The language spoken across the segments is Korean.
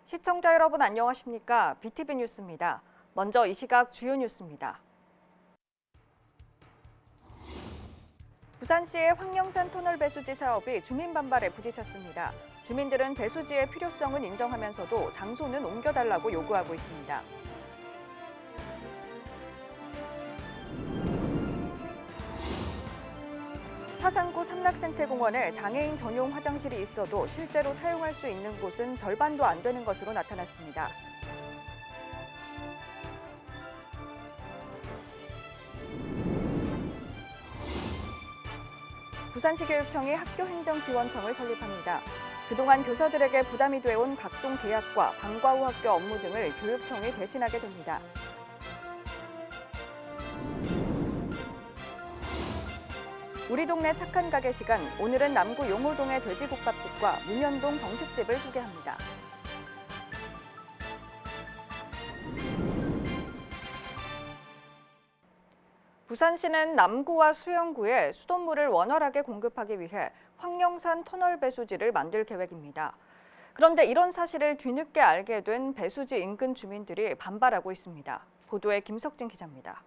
시청자 여러분 안녕하십니까? BTV 뉴스입니다. 먼저 이 시각 주요 뉴스입니다. 부산시의 황령산 터널 배수지 사업이 주민 반발에 부딪혔습니다. 주민들은 배수지의 필요성은 인정하면서도 장소는 옮겨달라고 요구하고 있습니다. 사상구 삼락생태공원에 장애인 전용 화장실이 있어도 실제로 사용할 수 있는 곳은 절반도 안 되는 것으로 나타났습니다. 부산시 교육청이 학교행정지원청을 설립합니다. 그동안 교사들에게 부담이 돼온 각종 계약과 방과 후 학교 업무 등을 교육청이 대신하게 됩니다. 우리 동네 착한 가게 시간, 오늘은 남구 용호동의 돼지국밥집과 문현동 정식집을 소개합니다. 부산시는 남구와 수영구에 수돗물을 원활하게 공급하기 위해 황령산 터널 배수지를 만들 계획입니다. 그런데 이런 사실을 뒤늦게 알게 된 배수지 인근 주민들이 반발하고 있습니다. 보도에 김석진 기자입니다.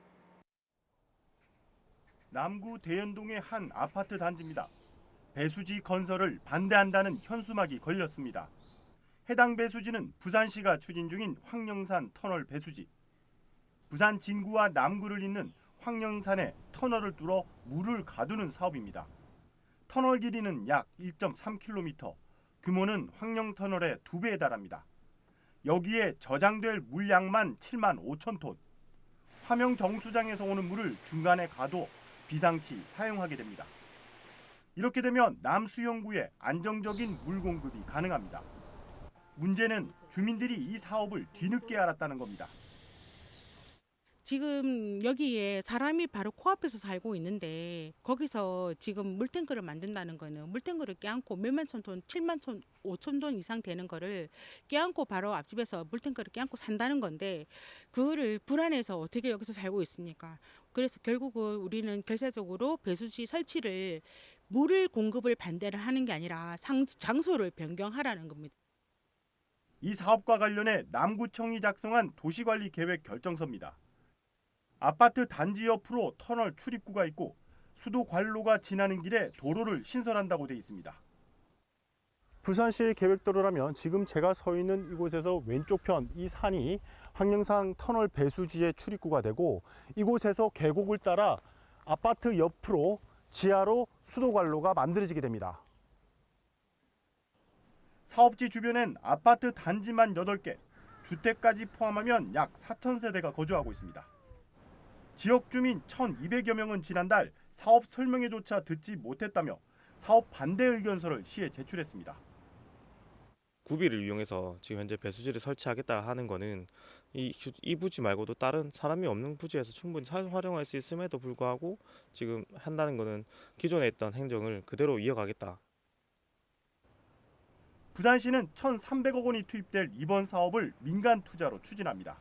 남구 대연동의 한 아파트 단지입니다. 배수지 건설을 반대한다는 현수막이 걸렸습니다. 해당 배수지는 부산시가 추진 중인 황령산 터널 배수지. 부산 진구와 남구를 잇는 황령산에 터널을 뚫어 물을 가두는 사업입니다. 터널 길이는 약 1.3km, 규모는 황령터널의 2배에 달합니다. 여기에 저장될 물량만 7만 5천 톤. 화명 정수장에서 오는 물을 중간에 가둬 비상시 사용하게 됩니다. 이렇게 되면 남수영구에 안정적인 물 공급이 가능합니다. 문제는 주민들이 이 사업을 뒤늦게 알았다는 겁니다. 지금 여기에 사람이 바로 코앞에서 살고 있는데 거기서 지금 물탱크를 만든다는 거는 물탱크를 껴안고 몇만 천 톤, 7만 톤, 5천 톤 이상 되는 거를 껴안고 바로 앞집에서 물탱크를 껴안고 산다는 건데 그거를 불안해서 어떻게 여기서 살고 있습니까? 그래서 결국은 우리는 결과적으로 배수지 설치를 물을 공급을 반대를 하는 게 아니라 장소를 변경하라는 겁니다. 이 사업과 관련해 남구청이 작성한 도시관리 계획 결정서입니다. 아파트 단지 옆으로 터널 출입구가 있고 수도 관로가 지나는 길에 도로를 신설한다고 돼 있습니다. 부산시의 계획대로라면 지금 제가 서 있는 이곳에서 왼쪽 편 이 산이 황령산 터널 배수지의 출입구가 되고 이곳에서 계곡을 따라 아파트 옆으로 지하로 수도 관로가 만들어지게 됩니다. 사업지 주변엔 아파트 단지만 8개, 주택까지 포함하면 약 4,000세대가 거주하고 있습니다. 지역 주민 1,200여 명은 지난달 사업 설명회조차 듣지 못했다며 사업 반대 의견서를 시에 제출했습니다. 구비를 이용해서 지금 현재 배수지를 설치하겠다 하는 거는 이 부지 말고도 다른 사람이 없는 부지에서 충분히 활용할 수 있음에도 불구하고 지금 한다는 거는 기존에 있던 행정을 그대로 이어가겠다. 부산시는 1,300억 원이 투입될 이번 사업을 민간 투자로 추진합니다.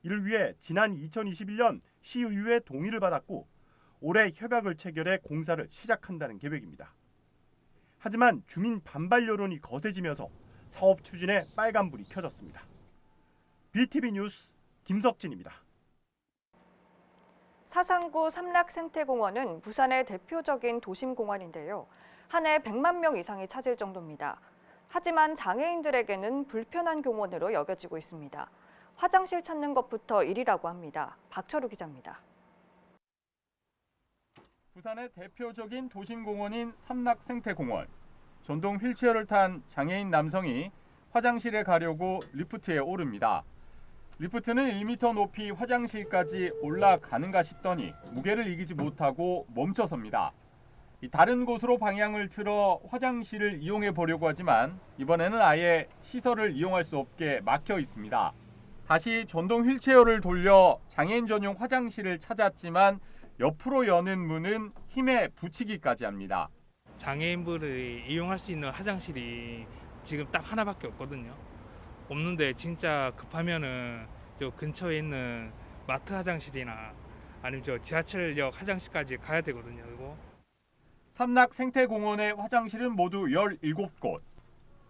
이를 위해 지난 2021년 시의회 동의를 받았고 올해 협약을 체결해 공사를 시작한다는 계획입니다. 하지만 주민 반발 여론이 거세지면서 사업 추진에 빨간불이 켜졌습니다. BTV 뉴스 김석진입니다. 사상구 삼락생태공원은 부산의 대표적인 도심공원인데요. 한 해 100만 명 이상이 찾을 정도입니다. 하지만 장애인들에게는 불편한 공원으로 여겨지고 있습니다. 화장실 찾는 것부터 일이라고 합니다. 박철우 기자입니다. 부산의 대표적인 도심공원인 삼락생태공원. 전동 휠체어를 탄 장애인 남성이 화장실에 가려고 리프트에 오릅니다. 리프트는 1m 높이 화장실까지 올라가는가 싶더니 무게를 이기지 못하고 멈춰섭니다. 다른 곳으로 방향을 틀어 화장실을 이용해 보려고 하지만 이번에는 아예 시설을 이용할 수 없게 막혀 있습니다. 다시 전동 휠체어를 돌려 장애인 전용 화장실을 찾았지만 옆으로 여는 문은 힘에 붙이기까지 합니다. 장애인분들이 이용할 수 있는 화장실이 지금 딱 하나밖에 없거든요. 없는데 진짜 급하면은 저 근처에 있는 마트 화장실이나 아니면 저 지하철역 화장실까지 가야 되거든요. 이거. 삼락생태공원의 화장실은 모두 17곳.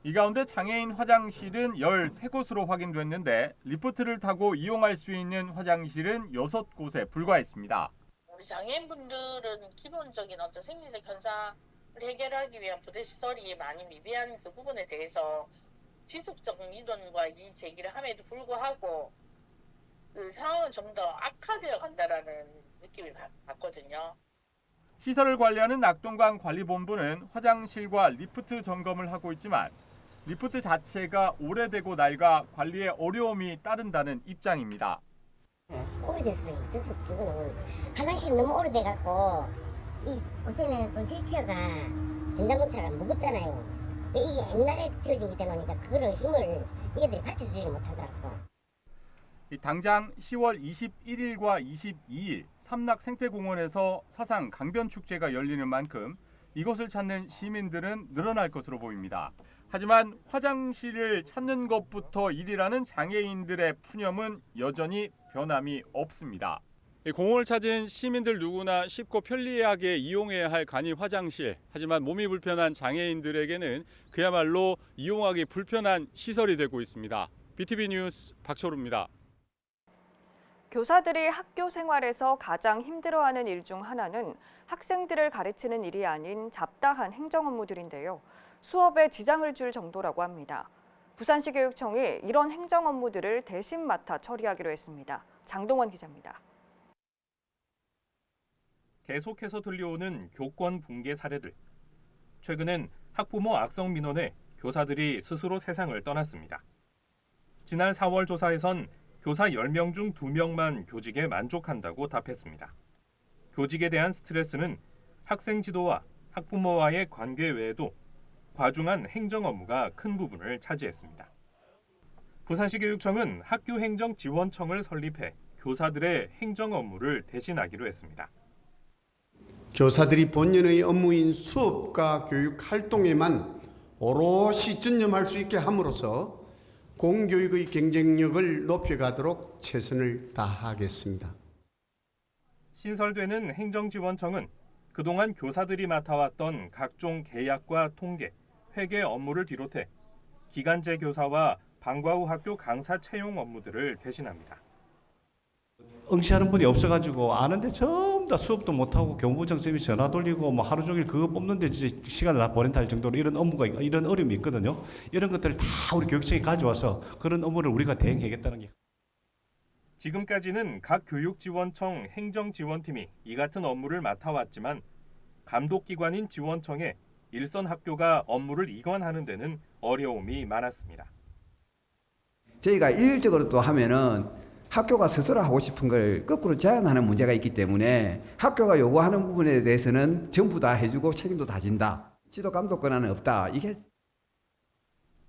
이 가운데 장애인 화장실은 13곳으로 확인됐는데 리프트를 타고 이용할 수 있는 화장실은 6곳에 불과했습니다. 우리 장애인분들은 기본적인 어떤 생리적 현상을 해결하기 위한 부대 시설이 많이 미비한 그 부분에 대해서 지속적 민원과 이의 제기를 함에도 불구하고 그 상황은 좀 더 악화되어 간다라는 느낌을 받거든요. 시설을 관리하는 낙동강 관리본부는 화장실과 리프트 점검을 하고 있지만 리프트 자체가 오래되고 낡아 관리에 어려움이 따른다는 입장입니다. 오래돼서 그래. 어쩔 수 없지. 이거는 화장실이 너무 오래돼갖고 이 요새는 또 휠체어가 전자문차가 무겁잖아요. 이게 옛날에 지어진 게 되니까 그거를 힘을 얘들이 받쳐주지 못하더라고. 당장 10월 21일과 22일 삼락생태공원에서 사상 강변축제가 열리는 만큼 이곳을 찾는 시민들은 늘어날 것으로 보입니다. 하지만 화장실을 찾는 것부터 일이라는 장애인들의 푸념은 여전히 변함이 없습니다. 공원을 찾은 시민들 누구나 쉽고 편리하게 이용해야 할 간이 화장실. 하지만 몸이 불편한 장애인들에게는 그야말로 이용하기 불편한 시설이 되고 있습니다. BTV 뉴스 박철우입니다. 교사들이 학교 생활에서 가장 힘들어하는 일 중 하나는 학생들을 가르치는 일이 아닌 잡다한 행정 업무들인데요. 수업에 지장을 줄 정도라고 합니다. 부산시 교육청이 이런 행정 업무들을 대신 맡아 처리하기로 했습니다. 장동원 기자입니다. 계속해서 들려오는 교권 붕괴 사례들. 최근엔 학부모 악성 민원에 교사들이 스스로 세상을 떠났습니다. 지난 4월 조사에선 교사 10명 중 2명만 교직에 만족한다고 답했습니다. 교직에 대한 스트레스는 학생 지도와 학부모와의 관계 외에도 과중한 행정 업무가 큰 부분을 차지했습니다. 부산시 교육청은 학교행정지원청을 설립해 교사들의 행정 업무를 대신하기로 했습니다. 교사들이 본연의 업무인 수업과 교육 활동에만 오롯이 전념할 수 있게 함으로써 공교육의 경쟁력을 높여가도록 최선을 다하겠습니다. 신설되는 행정지원청은 그동안 교사들이 맡아왔던 각종 계약과 통계, 회계 업무를 비롯해 기간제 교사와 방과 후 학교 강사 채용 업무들을 대신합니다. 응시하는 분이 없어가지고 아는데 전부 다 수업도 못하고 교무부장 쌤이 전화 돌리고 뭐 하루 종일 그거 뽑는데 진짜 시간을 다 보낸다 할 정도로 이런 어려움이 있거든요. 이런 것들을 다 우리 교육청이 가져와서 그런 업무를 우리가 대행하겠다는 게. 지금까지는 각 교육지원청 행정지원팀이 이 같은 업무를 맡아왔지만 감독기관인 지원청에 일선 학교가 업무를 이관하는 데는 어려움이 많았습니다. 저희가 일률적으로 또 하면은 학교가 스스로 하고 싶은 걸 거꾸로 제한하는 문제가 있기 때문에 학교가 요구하는 부분에 대해서는 전부 다 해주고 책임도 다 진다. 지도 감독 권한은 없다. 이게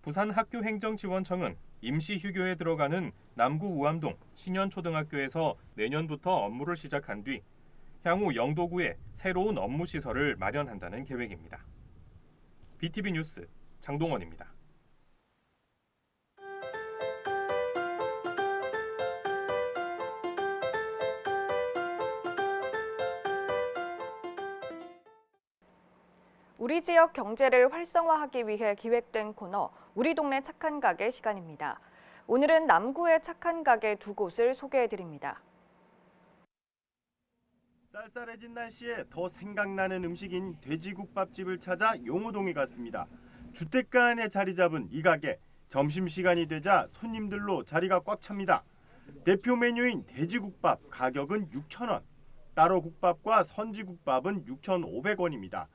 부산 학교행정지원청은 임시휴교에 들어가는 남구 우암동 신현초등학교에서 내년부터 업무를 시작한 뒤 향후 영도구에 새로운 업무 시설을 마련한다는 계획입니다. BTV 뉴스 장동원입니다. 우리 지역 경제를 활성화하기 위해 기획된 코너 우리 동네 착한 가게 시간입니다. 오늘은 남구의 착한 가게 2곳을 소개해드립니다. 쌀쌀해진 날씨에 더 생각나는 음식인 돼지국밥집을 찾아 용호동에 갔습니다. 주택가 안에 자리 잡은 이 가게, 점심시간이 되자 손님들로 자리가 꽉 찹니다. 대표 메뉴인 돼지국밥 가격은 6,000원, 따로 국밥과 선지국밥은 6,500원입니다.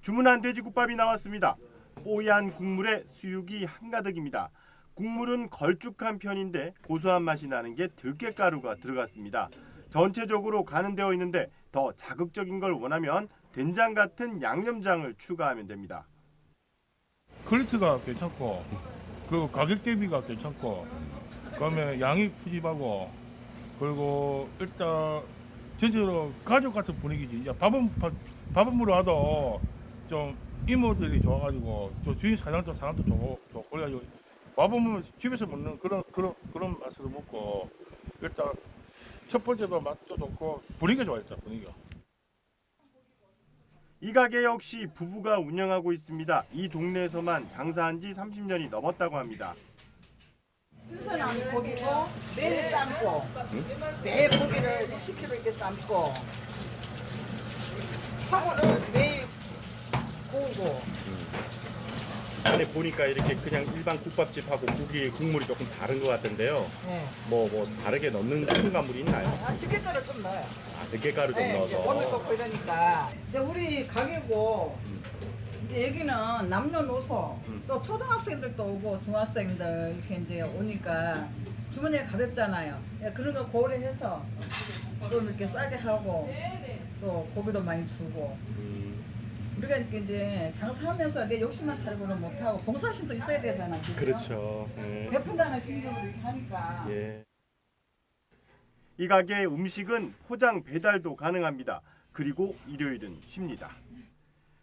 주문한 돼지국밥이 나왔습니다. 뽀얀 국물에 수육이 한가득입니다. 국물은 걸쭉한 편인데 고소한 맛이 나는 게 들깨가루가 들어갔습니다. 전체적으로 간은되어 있는데 더 자극적인 걸 원하면 된장 같은 양념장을 추가하면 됩니다. 퀄리티가 괜찮고 그 가격 대비가 괜찮고 그다음에 양이 푸짐하고 그리고 일단 전체적으로 가족 같은 분위기지. 밥은 물어와도 좀 이모들이 좋아가지고 또 주인 사장도 사람도 좋고 그래가지고 밥은 집에서 먹는 그런 맛으로 먹고 일단 첫 번째도 맛도 좋고 분위기가 좋아했죠. 분위기가. 이 가게 역시 부부가 운영하고 있습니다. 이 동네에서만 장사한 지 30년이 넘었다고 합니다. 신선한 고기고 매일 삶고 매일 고기를 10kg 이렇게 삶고 사고를 매일 구우고. 안에 보니까 이렇게 그냥 일반 국밥집하고 고기 국물이 조금 다른 것 같은데요. 네. 뭐 다르게 넣는 첨가물이 있나요? 들깨가루 좀 넣어요. 들깨가루 좀 네, 이제 몸에 넣어서. 좋고 이러니까. 근데 우리 가게고 이제 여기는 남녀노소 또 초등학생들도 오고 중학생들 이렇게 이제 오니까 주머니가 가볍잖아요. 예, 그런 거 고려해서 또 이렇게 싸게 하고 또 고기도 많이 주고. 우리가 이렇게 이제 장사하면서 내 욕심만 차리고는 못하고 봉사심도 있어야 되잖아. 그렇죠. 베푼다는 심정으로 이렇게 하니까. 예. 이 가게 음식은 포장 배달도 가능합니다. 그리고 일요일은 쉽니다.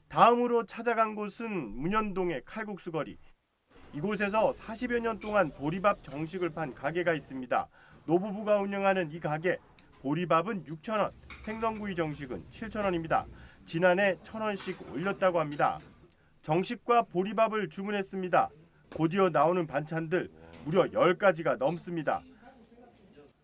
다음으로 찾아간 곳은 문현동의 칼국수 거리. 이곳에서 40여 년 동안 보리밥 정식을 판 가게가 있습니다. 노부부가 운영하는 이 가게, 보리밥은 6,000원, 생선구이 정식은 7,000원입니다. 지난해 1,000원씩 올렸다고 합니다. 정식과 보리밥을 주문했습니다. 곧이어 나오는 반찬들 무려 10가지가 넘습니다.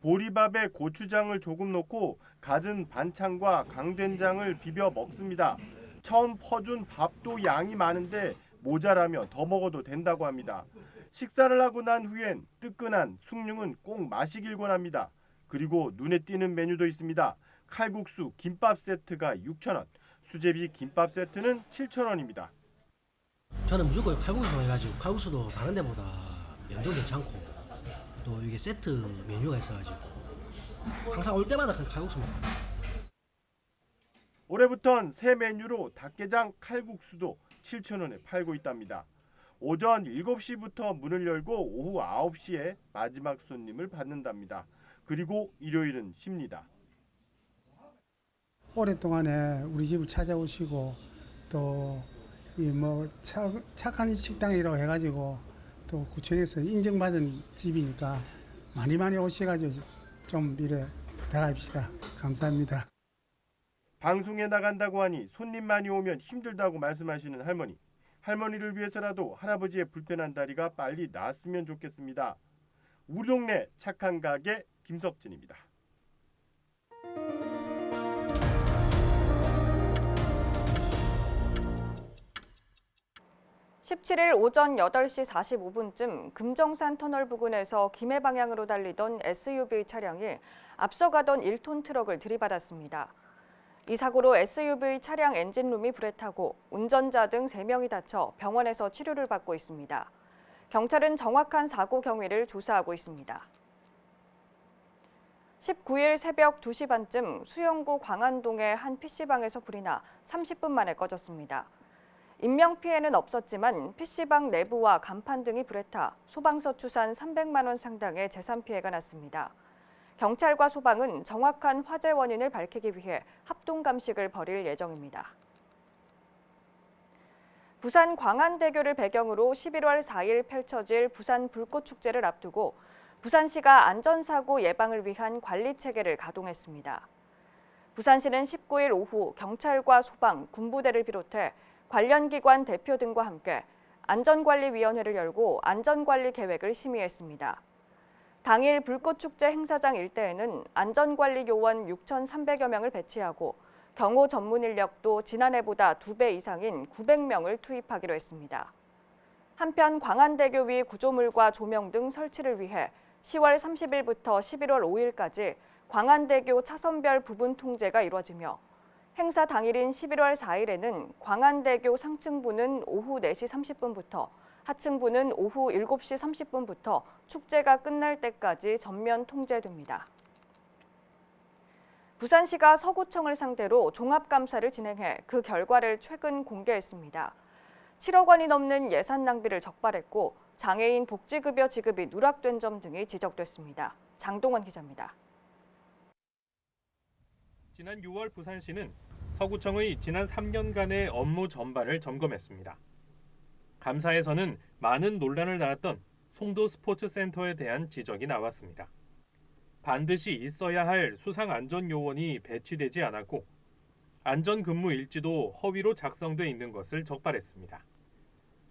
보리밥에 고추장을 조금 넣고 갖은 반찬과 강된장을 비벼 먹습니다. 처음 퍼준 밥도 양이 많은데 모자라며 더 먹어도 된다고 합니다. 식사를 하고 난 후엔 뜨끈한 숭늉은 꼭 마시길 권합니다. 그리고 눈에 띄는 메뉴도 있습니다. 칼국수 김밥 세트가 6,000원, 수제비 김밥 세트는 7,000원입니다. 저는 무조건 칼국수 해가지고 칼국수도 다른 데보다 면도 괜찮고 또 이게 세트 메뉴가 있어가지고 항상 올 때마다 그 칼국수 먹어요. 올해부턴 새 메뉴로 닭게장 칼국수도 7,000원에 팔고 있답니다. 오전 7시부터 문을 열고 오후 9시에 마지막 손님을 받는답니다. 그리고 일요일은 쉽니다. 오랫동안에 우리 집을 찾아오시고 또 이 뭐 착한 식당이라고 해가지고 또 구청에서 인정받은 집이니까 많이 오셔가지고 좀 이래 부탁합시다. 감사합니다. 방송에 나간다고 하니 손님 많이 오면 힘들다고 말씀하시는 할머니. 할머니를 위해서라도 할아버지의 불편한 다리가 빨리 나았으면 좋겠습니다. 우리 동네 착한 가게 김석진입니다. 17일 오전 8시 45분쯤 금정산 터널 부근에서 김해 방향으로 달리던 SUV 차량이 앞서가던 1톤 트럭을 들이받았습니다. 이 사고로 SUV 차량 엔진룸이 불에 타고 운전자 등 3명이 다쳐 병원에서 치료를 받고 있습니다. 경찰은 정확한 사고 경위를 조사하고 있습니다. 19일 새벽 2시 반쯤 수영구 광안동의 한 PC방에서 불이 나 30분 만에 꺼졌습니다. 인명피해는 없었지만 PC방 내부와 간판 등이 불에 타 소방서 추산 300만 원 상당의 재산 피해가 났습니다. 경찰과 소방은 정확한 화재 원인을 밝히기 위해 합동 감식을 벌일 예정입니다. 부산 광안대교를 배경으로 11월 4일 펼쳐질 부산 불꽃축제를 앞두고 부산시가 안전사고 예방을 위한 관리체계를 가동했습니다. 부산시는 19일 오후 경찰과 소방, 군부대를 비롯해 관련 기관 대표 등과 함께 안전관리위원회를 열고 안전관리 계획을 심의했습니다. 당일 불꽃축제 행사장 일대에는 안전관리 요원 6,300여 명을 배치하고 경호 전문 인력도 지난해보다 2배 이상인 900명을 투입하기로 했습니다. 한편 광안대교 위 구조물과 조명 등 설치를 위해 10월 30일부터 11월 5일까지 광안대교 차선별 부분 통제가 이루어지며 행사 당일인 11월 4일에는 광안대교 상층부는 오후 4시 30분부터 하층부는 오후 7시 30분부터 축제가 끝날 때까지 전면 통제됩니다. 부산시가 서구청을 상대로 종합감사를 진행해 그 결과를 최근 공개했습니다. 7억 원이 넘는 예산 낭비를 적발했고 장애인 복지급여 지급이 누락된 점 등이 지적됐습니다. 장동원 기자입니다. 지난 6월 부산시는 서구청의 지난 3년간의 업무 전반을 점검했습니다. 감사에서는 많은 논란을 낳았던 송도 스포츠센터에 대한 지적이 나왔습니다. 반드시 있어야 할 수상안전요원이 배치되지 않았고 안전근무 일지도 허위로 작성돼 있는 것을 적발했습니다.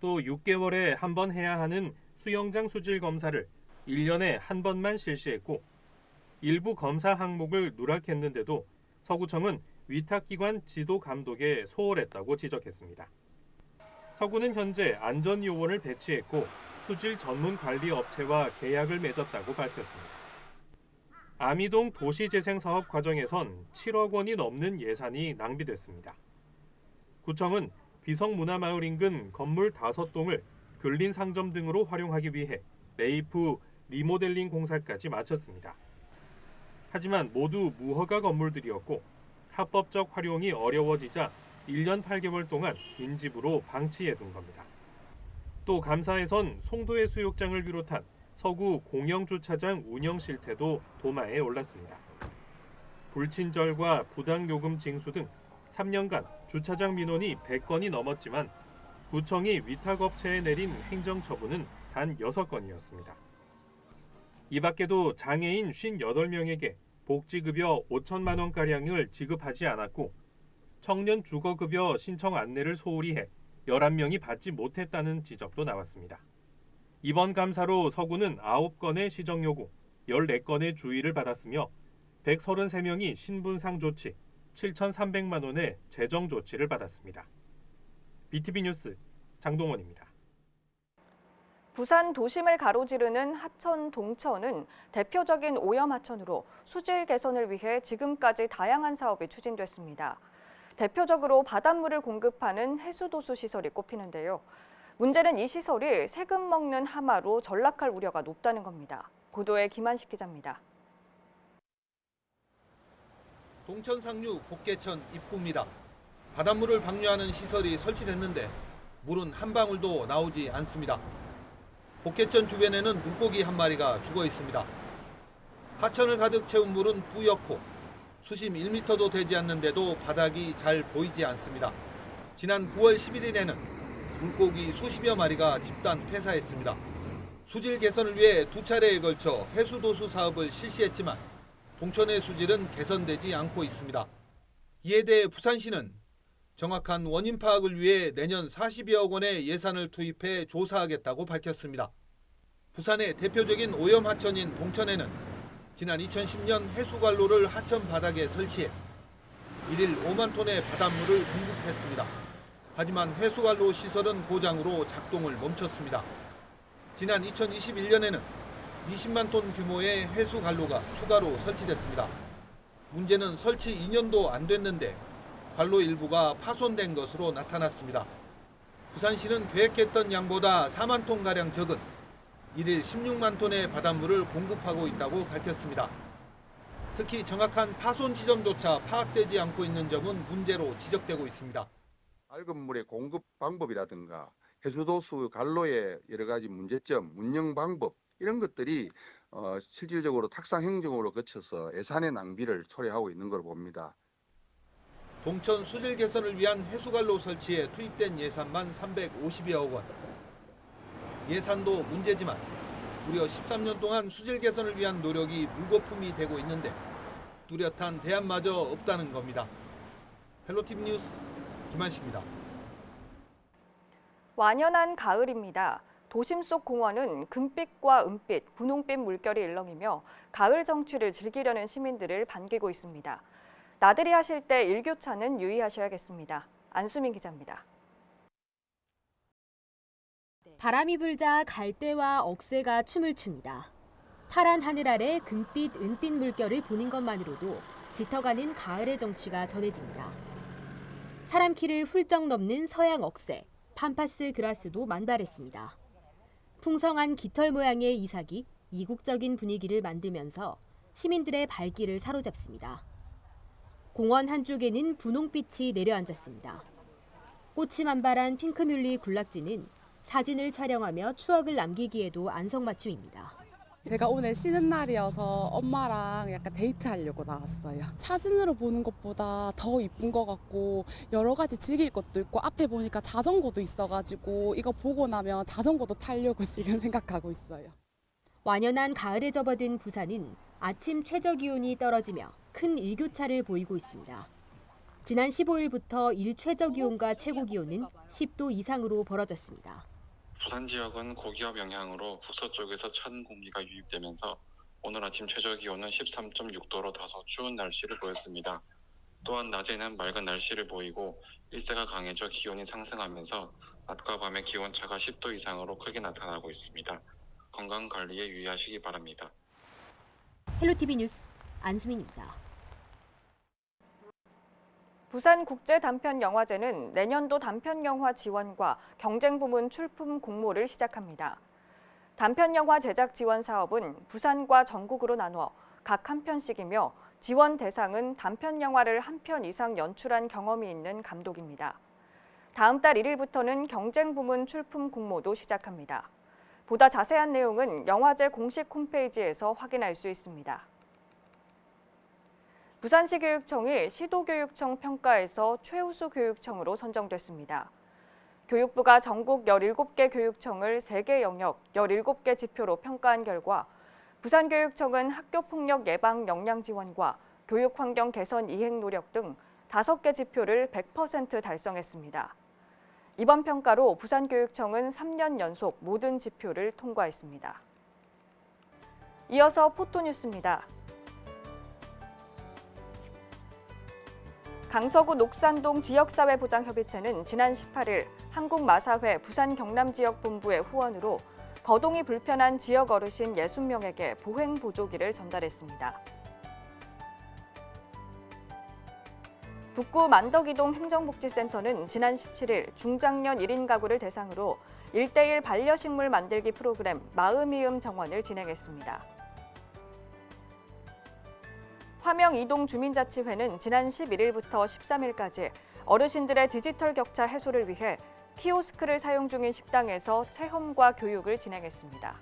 또 6개월에 한 번 해야 하는 수영장 수질 검사를 1년에 한 번만 실시했고 일부 검사 항목을 누락했는데도 서구청은 위탁기관 지도 감독에 소홀했다고 지적했습니다. 서구는 현재 안전요원을 배치했고 수질 전문 관리 업체와 계약을 맺었다고 밝혔습니다. 아미동 도시재생사업 과정에선 7억 원이 넘는 예산이 낭비됐습니다. 구청은 비성문화마을 인근 건물 5동을 근린상점 등으로 활용하기 위해 매입 후 리모델링 공사까지 마쳤습니다. 하지만 모두 무허가 건물들이었고 합법적 활용이 어려워지자 1년 8개월 동안 빈집으로 방치해둔 겁니다. 또 감사에선 송도의 수욕장을 비롯한 서구 공영주차장 운영 실태도 도마에 올랐습니다. 불친절과 부당요금 징수 등 3년간 주차장 민원이 100건이 넘었지만 구청이 위탁업체에 내린 행정처분은 단 6건이었습니다. 이 밖에도 장애인 58명에게 복지급여 5천만 원가량을 지급하지 않았고 청년 주거급여 신청 안내를 소홀히 해 11명이 받지 못했다는 지적도 나왔습니다. 이번 감사로 서구는 9건의 시정요구, 14건의 주의를 받았으며 133명이 신분상 조치, 7,300만 원의 재정 조치를 받았습니다. BTV 뉴스 장동원입니다. 부산 도심을 가로지르는 하천 동천은 대표적인 오염 하천으로 수질 개선을 위해 지금까지 다양한 사업이 추진됐습니다. 대표적으로 바닷물을 공급하는 해수도수 시설이 꼽히는데요. 문제는 이 시설이 세금 먹는 하마로 전락할 우려가 높다는 겁니다. 보도에 김한식 기자입니다. 동천 상류 복개천 입구입니다. 바닷물을 방류하는 시설이 설치됐는데 물은 한 방울도 나오지 않습니다. 복개천 주변에는 물고기 한 마리가 죽어 있습니다. 하천을 가득 채운 물은 뿌옇고 수심 1m도 되지 않는데도 바닥이 잘 보이지 않습니다. 지난 9월 11일에는 물고기 수십여 마리가 집단 폐사했습니다. 수질 개선을 위해 2차례에 걸쳐 해수도수 사업을 실시했지만 동천의 수질은 개선되지 않고 있습니다. 이에 대해 부산시는 정확한 원인 파악을 위해 내년 40여억 원의 예산을 투입해 조사하겠다고 밝혔습니다. 부산의 대표적인 오염 하천인 동천에는 지난 2010년 해수관로를 하천 바닥에 설치해 1일 5만 톤의 바닷물을 공급했습니다. 하지만 해수관로 시설은 고장으로 작동을 멈췄습니다. 지난 2021년에는 20만 톤 규모의 해수관로가 추가로 설치됐습니다. 문제는 설치 2년도 안 됐는데 관로 일부가 파손된 것으로 나타났습니다. 부산시는 계획했던 양보다 4만 톤가량 적은 1일 16만 톤의 바닷물을 공급하고 있다고 밝혔습니다. 특히 정확한 파손 지점조차 파악되지 않고 있는 점은 문제로 지적되고 있습니다. 맑은 물의 공급 방법이라든가 해수도수 관로의 여러 가지 문제점, 운영 방법 이런 것들이 실질적으로 탁상 행정으로 거쳐서 예산의 낭비를 초래하고 있는 걸 봅니다. 동천 수질 개선을 위한 해수관로 설치에 투입된 예산만 350여억 원. 예산도 문제지만 무려 13년 동안 수질 개선을 위한 노력이 물거품이 되고 있는데 뚜렷한 대안마저 없다는 겁니다. 헬로티비 뉴스 김한식입니다. 완연한 가을입니다. 도심 속 공원은 금빛과 은빛, 분홍빛 물결이 일렁이며 가을 정취를 즐기려는 시민들을 반기고 있습니다. 나들이 하실 때 일교차는 유의하셔야겠습니다. 안수민 기자입니다. 바람이 불자 갈대와 억새가 춤을 춥니다. 파란 하늘 아래 금빛, 은빛 물결을 보는 것만으로도 짙어가는 가을의 정취가 전해집니다. 사람 키를 훌쩍 넘는 서양 억새, 팜파스 그라스도 만발했습니다. 풍성한 깃털 모양의 이삭이 이국적인 분위기를 만들면서 시민들의 발길을 사로잡습니다. 공원 한쪽에는 분홍빛이 내려앉았습니다. 꽃이 만발한 핑크뮬리 군락지는 사진을 촬영하며 추억을 남기기에도 안성맞춤입니다. 제가 오늘 쉬는 날이어서 엄마랑 약간 데이트하려고 나왔어요. 사진으로 보는 것보다 더 이쁜 것 같고 여러 가지 즐길 것도 있고 앞에 보니까 자전거도 있어가지고 이거 보고 나면 자전거도 타려고 지금 생각하고 있어요. 완연한 가을에 접어든 부산은 아침 최저 기온이 떨어지며 큰 일교차를 보이고 있습니다. 지난 15일부터 일 최저 기온과 최고 기온은 10도 이상으로 벌어졌습니다. 부산 지역은 고기압 영향으로 북서쪽에서 찬 공기가 유입되면서 오늘 아침 최저 기온은 13.6도로 다소 추운 날씨를 보였습니다. 또한 낮에는 맑은 날씨를 보이고 일세가 강해져 기온이 상승하면서 낮과 밤의 기온차가 10도 이상으로 크게 나타나고 있습니다. 건강 관리에 유의하시기 바랍니다. 헬로티비 뉴스 안수민입니다. 부산국제단편영화제는 내년도 단편영화 지원과 경쟁부문 출품 공모를 시작합니다. 단편영화 제작 지원 사업은 부산과 전국으로 나눠 각 한 편씩이며 지원 대상은 단편영화를 한 편 이상 연출한 경험이 있는 감독입니다. 다음 달 1일부터는 경쟁부문 출품 공모도 시작합니다. 보다 자세한 내용은 영화제 공식 홈페이지에서 확인할 수 있습니다. 부산시 교육청이 시도교육청 평가에서 최우수 교육청으로 선정됐습니다. 교육부가 전국 17개 교육청을 3개 영역, 17개 지표로 평가한 결과 부산교육청은 학교폭력 예방 역량 지원과 교육환경 개선 이행 노력 등 5개 지표를 100% 달성했습니다. 이번 평가로 부산교육청은 3년 연속 모든 지표를 통과했습니다. 이어서 포토뉴스입니다. 강서구 녹산동 지역사회보장협의체는 지난 18일 한국마사회 부산경남지역본부의 후원으로 거동이 불편한 지역 어르신 60명에게 보행보조기를 전달했습니다. 북구 만덕이동 행정복지센터는 지난 17일 중장년 1인 가구를 대상으로 1:1 반려식물 만들기 프로그램 마음이음 정원을 진행했습니다. 화명이동주민자치회는 지난 11일부터 13일까지 어르신들의 디지털 격차 해소를 위해 키오스크를 사용 중인 식당에서 체험과 교육을 진행했습니다.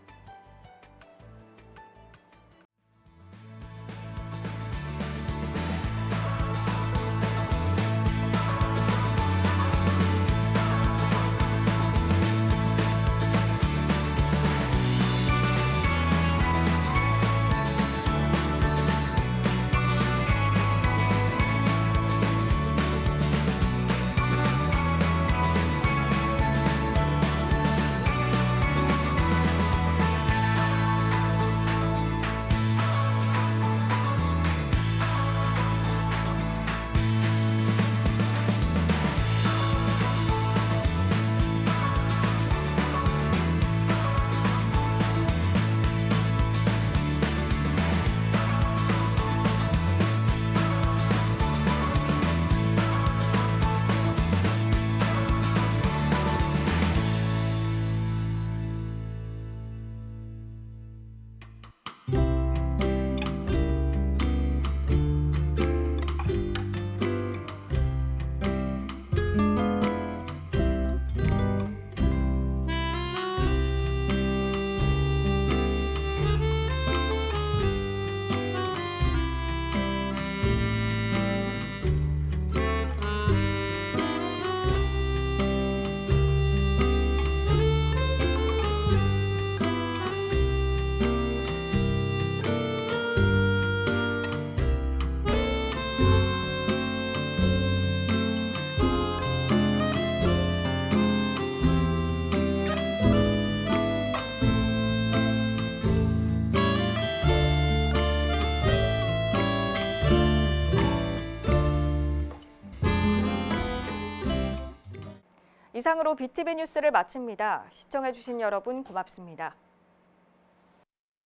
이상으로 BTV 뉴스를 마칩니다. 시청해주신 여러분 고맙습니다.